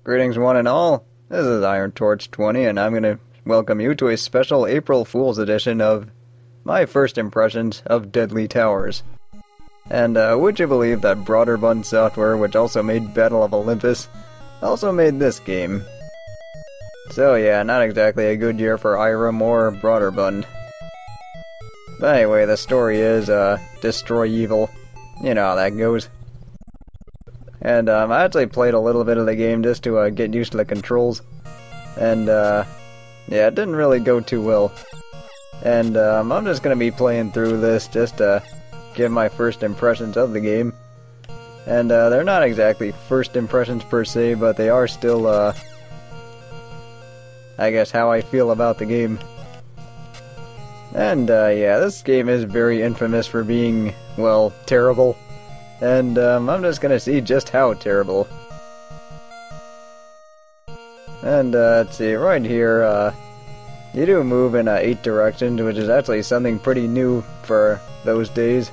Greetings one and all, this is Iron Torch 20 and I'm going to welcome you to a special April Fool's edition of my first impressions of Deadly Towers. And would you believe that Broderbund Software, which also made Battle of Olympus, also made this game. So yeah, not exactly a good year for Irem or Broderbund. But anyway, the story is, destroy evil. You know how that goes. And I actually played a little bit of the game just to get used to the controls. And yeah, it didn't really go too well. And I'm just going to be playing through this just to give my first impressions of the game. And they're not exactly first impressions per se, but they are still, I guess, how I feel about the game. And yeah, this game is very infamous for being, well, terrible. And I'm just gonna see just how terrible. And let's see, right here, you do move in 8 directions, which is actually something pretty new for those days.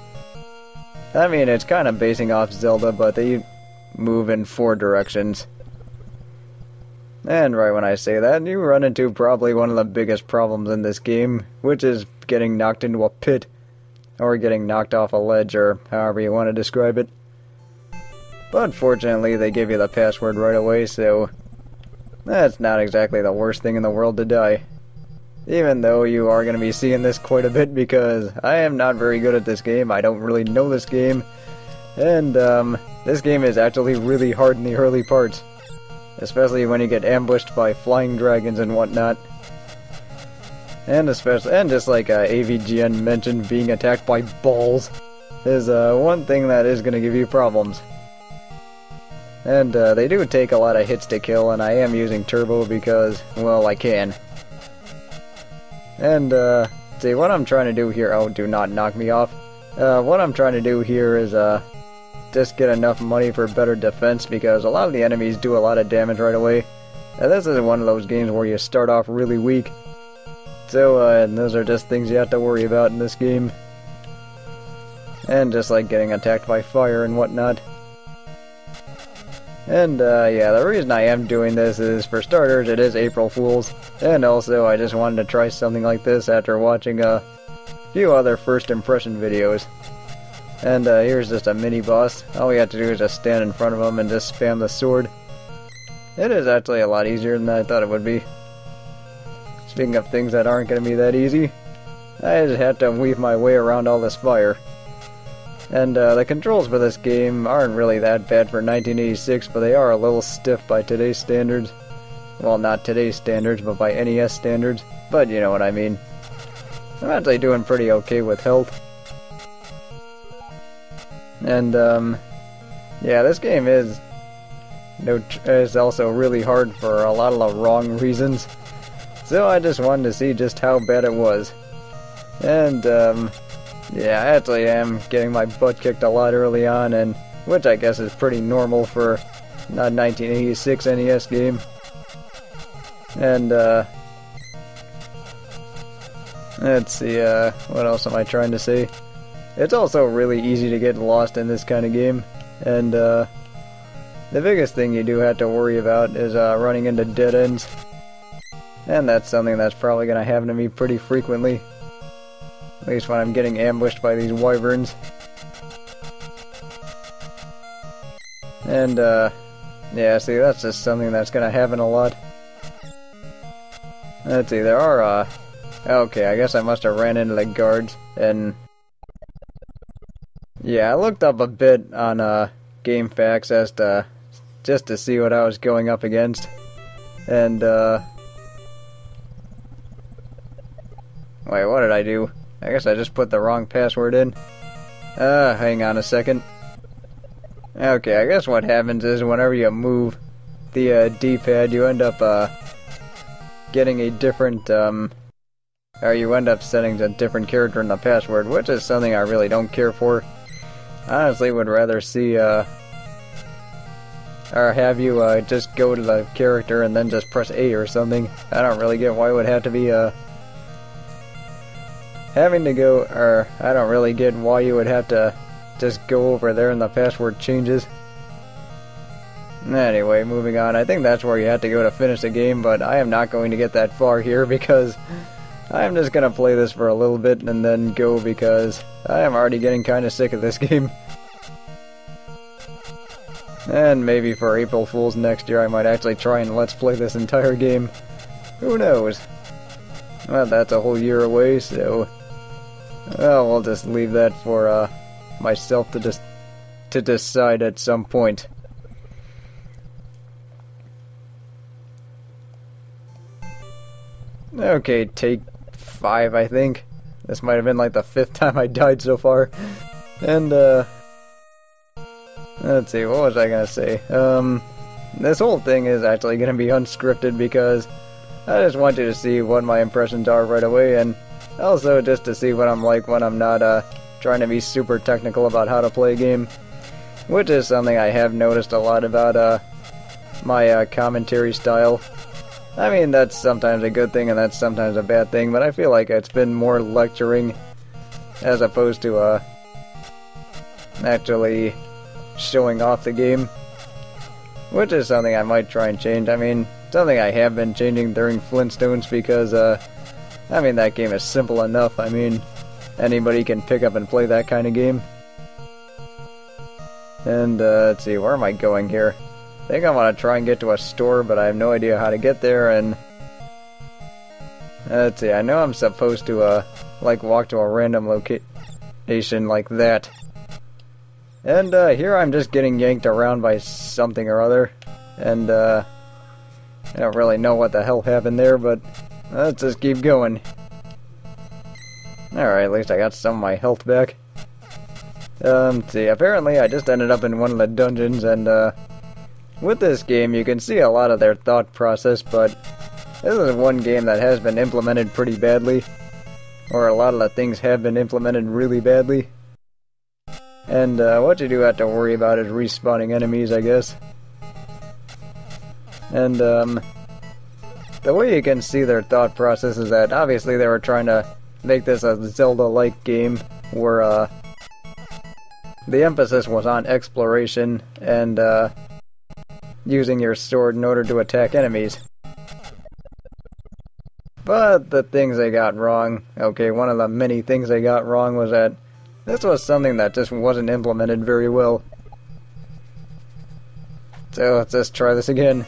I mean, it's kind of basing off Zelda, but they move in 4 directions. And right when I say that, you run into probably one of the biggest problems in this game, which is getting knocked into a pit. Or getting knocked off a ledge, or however you want to describe it. But fortunately, they give you the password right away, so that's not exactly the worst thing in the world to die. Even though you are going to be seeing this quite a bit, because I am not very good at this game, I don't really know this game, and this game is actually really hard in the early parts. Especially when you get ambushed by flying dragons and whatnot. And just like AVGN mentioned, being attacked by balls is one thing that is going to give you problems. And they do take a lot of hits to kill, and I am using turbo because, well, I can. And see, what I'm trying to do here, oh, do not knock me off. What I'm trying to do here is just get enough money for better defense, because a lot of the enemies do a lot of damage right away. And this is one of those games where you start off really weak. So, and those are just things you have to worry about in this game. And just like getting attacked by fire and whatnot. And, yeah, the reason I am doing this is, for starters, it is April Fool's. And also, I just wanted to try something like this after watching a few other first impression videos. And, here's just a mini-boss. All we have to do is just stand in front of him and just spam the sword. It is actually a lot easier than I thought it would be. Speaking of things that aren't going to be that easy, I just had to weave my way around all this fire. And the controls for this game aren't really that bad for 1986, but they are a little stiff by today's standards. Well, not today's standards, but by NES standards, but you know what I mean. I'm actually doing pretty okay with health. And, yeah, this game is also really hard for a lot of the wrong reasons. So I just wanted to see just how bad it was. And, yeah, I actually am getting my butt kicked a lot early on, and which I guess is pretty normal for a 1986 NES game. And, let's see, what else am I trying to say? It's also really easy to get lost in this kind of game, and, the biggest thing you do have to worry about is, running into dead ends. And that's something that's probably going to happen to me pretty frequently. At least when I'm getting ambushed by these wyverns. And, yeah, see, that's just something that's going to happen a lot. Let's see, there are, okay, I guess I must have ran into the guards, and yeah, I looked up a bit on, GameFAQs as to, just to see what I was going up against. And, wait, what did I do? I guess I just put the wrong password in. Hang on a second. Okay, I guess what happens is whenever you move the D-pad, you end up getting a different, or you end up setting a different character in the password, which is something I really don't care for. I honestly would rather see, or have you just go to the character and then just press A or something. I don't really get why it would have to be, having to go, or I don't really get why you would have to just go over there and the password changes. Anyway, moving on. I think that's where you have to go to finish the game, but I am not going to get that far here because I am just gonna play this for a little bit and then go because I am already getting kind of sick of this game. And maybe for April Fool's next year I might actually try and let's play this entire game. Who knows? Well, that's a whole year away, so... well, we'll just leave that for myself to decide at some point. Okay, take 5, I think. This might have been like the 5th time I died so far. And, let's see, what was I gonna say? This whole thing is actually gonna be unscripted because I just want you to see what my impressions are right away, and also just to see what I'm like when I'm not, trying to be super technical about how to play a game. Which is something I have noticed a lot about, my, commentary style. I mean, that's sometimes a good thing and that's sometimes a bad thing, but I feel like it's been more lecturing as opposed to, actually showing off the game. Which is something I might try and change. I mean, something I have been changing during Flintstones because, I mean, that game is simple enough. I mean, anybody can pick up and play that kind of game. And, let's see, where am I going here? I think I want to try and get to a store, but I have no idea how to get there, and... let's see, I know I'm supposed to, like, walk to a random location like that. And, here I'm just getting yanked around by something or other, and, I don't really know what the hell happened there, but let's just keep going. Alright, at least I got some of my health back. Let's see, apparently I just ended up in one of the dungeons, and, with this game, you can see a lot of their thought process, but this is one game that has been implemented pretty badly. Or a lot of the things have been implemented really badly. And what you do have to worry about is respawning enemies, I guess. And the way you can see their thought process is that obviously they were trying to make this a Zelda-like game where the emphasis was on exploration and using your sword in order to attack enemies. But the things they got wrong, okay, one of the many things they got wrong was that this was something that just wasn't implemented very well. So let's just try this again.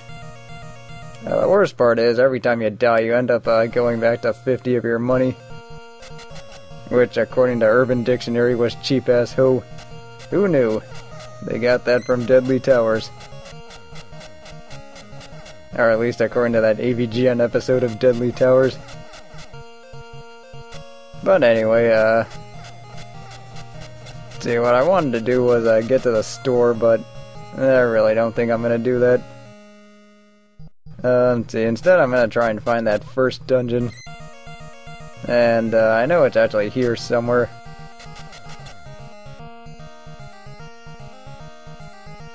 The worst part is, every time you die, you end up going back to 50 of your money. Which, according to Urban Dictionary, was cheap as ho. Who knew? They got that from Deadly Towers. Or at least according to that AVGN episode of Deadly Towers. But anyway, see, what I wanted to do was get to the store, but I really don't think I'm gonna do that. See, instead I'm gonna try and find that first dungeon. And I know it's actually here somewhere.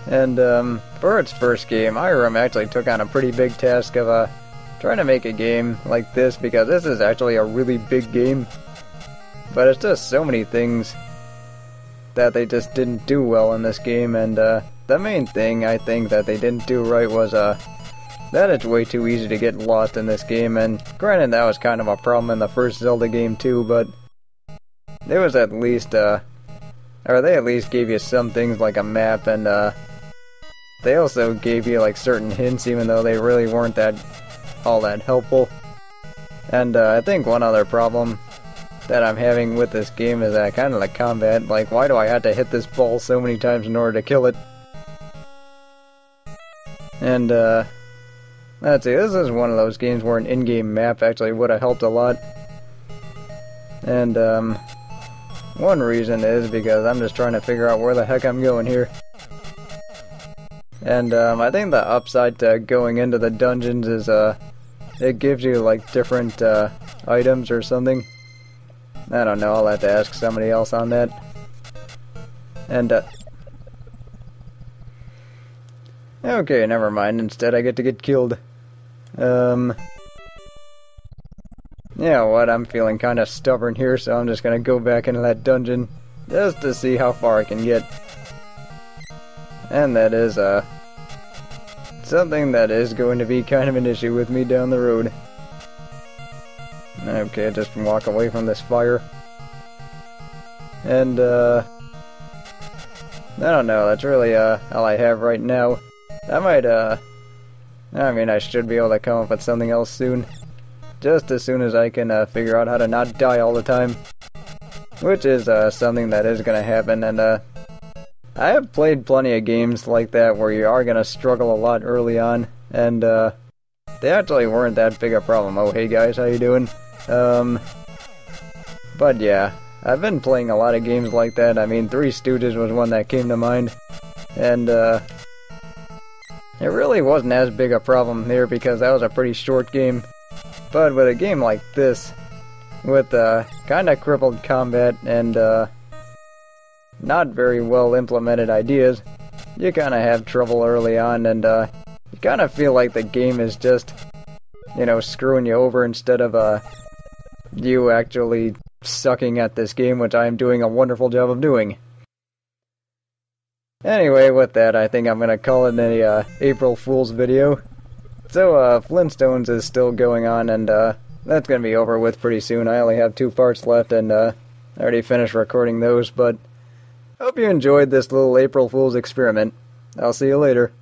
And for its first game, Irem actually took on a pretty big task of trying to make a game like this, because this is actually a really big game. But it's just so many things that they just didn't do well in this game, and the main thing I think that they didn't do right was that it's way too easy to get lost in this game, and granted that was kind of a problem in the first Zelda game too, but there was at least, or they at least gave you some things like a map, and they also gave you like certain hints even though they really weren't all that helpful. And I think one other problem that I'm having with this game is kind of the combat. Like, why do I have to hit this ball so many times in order to kill it? And let's see, this is one of those games where an in-game map actually would have helped a lot. And one reason is because I'm just trying to figure out where the heck I'm going here. And I think the upside to going into the dungeons is it gives you like different items or something. I don't know, I'll have to ask somebody else on that. And okay, never mind, instead I get to get killed. Yeah, what, I'm feeling kind of stubborn here, so I'm just gonna go back into that dungeon just to see how far I can get. And that is something that is going to be kind of an issue with me down the road. Okay, just walk away from this fire. And, I don't know, that's really, all I have right now. I might, I mean, I should be able to come up with something else soon. Just as soon as I can, figure out how to not die all the time. Which is, something that is gonna happen, and, I have played plenty of games like that where you are gonna struggle a lot early on, and, they actually weren't that big a problem. Oh, hey guys, how you doing? But yeah, I've been playing a lot of games like that. I mean, Three Stooges was one that came to mind, and, it really wasn't as big a problem here because that was a pretty short game. But with a game like this, with kinda crippled combat and not very well implemented ideas, you kinda have trouble early on, and you kinda feel like the game is just, you know, screwing you over instead of you actually sucking at this game, which I am doing a wonderful job of doing. Anyway, with that, I think I'm gonna call it a April Fool's video. So, Flintstones is still going on, and that's gonna be over with pretty soon. I only have 2 parts left, and I already finished recording those, but hope you enjoyed this little April Fool's experiment. I'll see you later.